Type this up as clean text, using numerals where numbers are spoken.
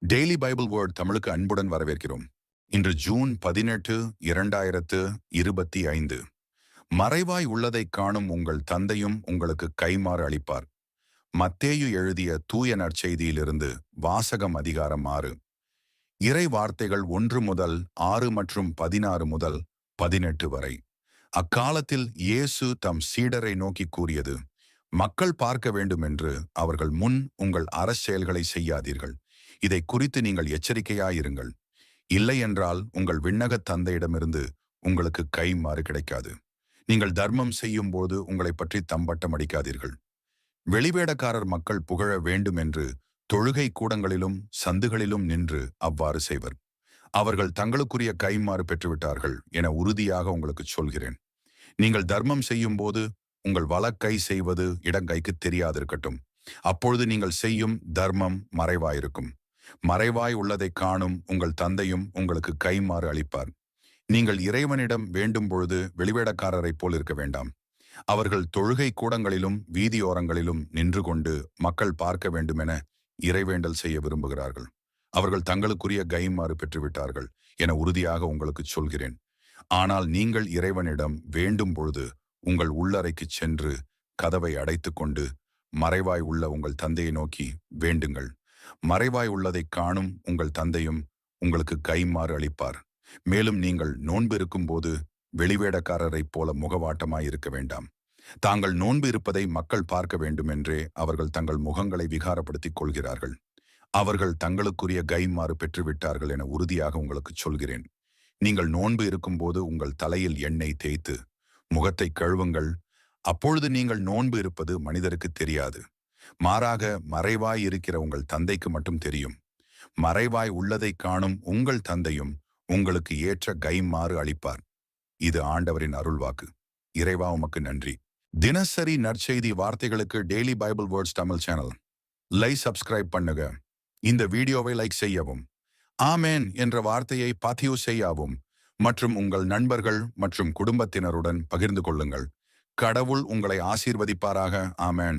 Daily Bible word தமிழுக்கு அன்புடன் வரவேற்கிறோம். இன்று ஜூன் 18, 2025. மறைவாய் உள்ளதைக் காணும் உங்கள் தந்தையும் உங்களுக்கு கைமாறு அளிப்பார். மத்தேயு எழுதிய தூய நற்செய்தியிலிருந்து வாசகம் அதிகாரம் 6. இறை வார்த்தைகள் 1 முதல் 6 மற்றும் 16 முதல் 18 வரை. அக்காலத்தில் இயேசு தம் சீடரை நோக்கி கூறியது: மக்கள் பார்க்க வேண்டுமென்று அவர்கள் முன் உங்கள் அரசெயல்களை செய்யாதீர்கள். இதை குறித்து நீங்கள் எச்சரிக்கையாயிருங்கள். இல்லையென்றால் உங்கள் விண்ணகத் தந்தையிடமிருந்து உங்களுக்கு கைமாறு கிடைக்காது. நீங்கள் தர்மம் செய்யும் போது உங்களை பற்றி தம்பட்டம் அடிக்காதீர்கள். வெளிவேடக்காரர் மக்கள் புகழ வேண்டும் என்று தொழுகை கூடங்களிலும் சந்துகளிலும் நின்று அவ்வாறு செய்வர். அவர்கள் தங்களுக்குரிய கைமாறு பெற்றுவிட்டார்கள் என உறுதியாக உங்களுக்கு சொல்கிறேன். நீங்கள் தர்மம் செய்யும் போது உங்கள் வலக்கை செய்வது இடங்கைக்கு தெரியாதிருக்கட்டும். அப்பொழுது நீங்கள் செய்யும் தர்மம் மறைவாயிருக்கும். மறைவாய் உள்ளதை காணும் உங்கள் தந்தையும் உங்களுக்கு கைமாறு அளிப்பார். நீங்கள் இறைவனிடம் வேண்டும் பொழுது வெளிவேடக்காரரைப் போல் இருக்க வேண்டாம். அவர்கள் தொழுகை கூடங்களிலும் வீதியோரங்களிலும் நின்று கொண்டு மக்கள் பார்க்க வேண்டுமென இறைவேண்டல் செய்ய விரும்புகிறார்கள். அவர்கள் தங்களுக்குரிய கைமாறு பெற்றுவிட்டார்கள் என உறுதியாக உங்களுக்கு சொல்கிறேன். ஆனால் நீங்கள் இறைவனிடம் வேண்டும் பொழுது உங்கள் உள்ளறைக்கு சென்று கதவை அடைத்துக் கொண்டு மறைவாய் உள்ள உங்கள் தந்தையை நோக்கி வேண்டுங்கள். மறைவாய் உள்ளதைக் காணும் உங்கள் தந்தையும் உங்களுக்கு கைமாறு அளிப்பார். மேலும் நீங்கள் நோன்பு இருக்கும்போது வெளிவேடக்காரரைப் போல முகவாட்டமாய் இருக்க வேண்டாம். தாங்கள் நோன்பு இருப்பதை மக்கள் பார்க்க வேண்டுமென்றே அவர்கள் தங்கள் முகங்களை விகாரப்படுத்திக் கொள்கிறார்கள். அவர்கள் தங்களுக்குரிய கைமாறு பெற்றுவிட்டார்கள் என உறுதியாக உங்களுக்கு சொல்கிறேன். நீங்கள் நோன்பு இருக்கும்போது உங்கள் தலையில் எண்ணெய் தேய்த்து முகத்தை கழுவுங்கள். அப்பொழுது நீங்கள் நோன்பு இருப்பது மனிதருக்கு தெரியாது. மாறாக மறைவாய் இருக்கிற உங்கள் தந்தைக்கு மட்டும் தெரியும். மறைவாய் உள்ளதைக் காணும் உங்கள் தந்தையும் உங்களுக்கு ஏற்ற கைமாறு அளிப்பார். இது ஆண்டவரின் அருள்வாக்கு. இறைவா, உமக்கு நன்றி. தினசரி நற்செய்தி வார்த்தைகளுக்கு daily Bible words Tamil channel subscribe பண்ணுங்க. இந்த வீடியோவை லைக் செய்யவும், ஆமேன் என்ற வார்த்தையை பதிவு செய்யவும் மற்றும் உங்கள் நண்பர்கள் மற்றும் குடும்பத்தினருடன் பகிர்ந்து கொள்ளுங்கள். கடவுள் உங்களை ஆசீர்வதிப்பாராக. ஆமேன்.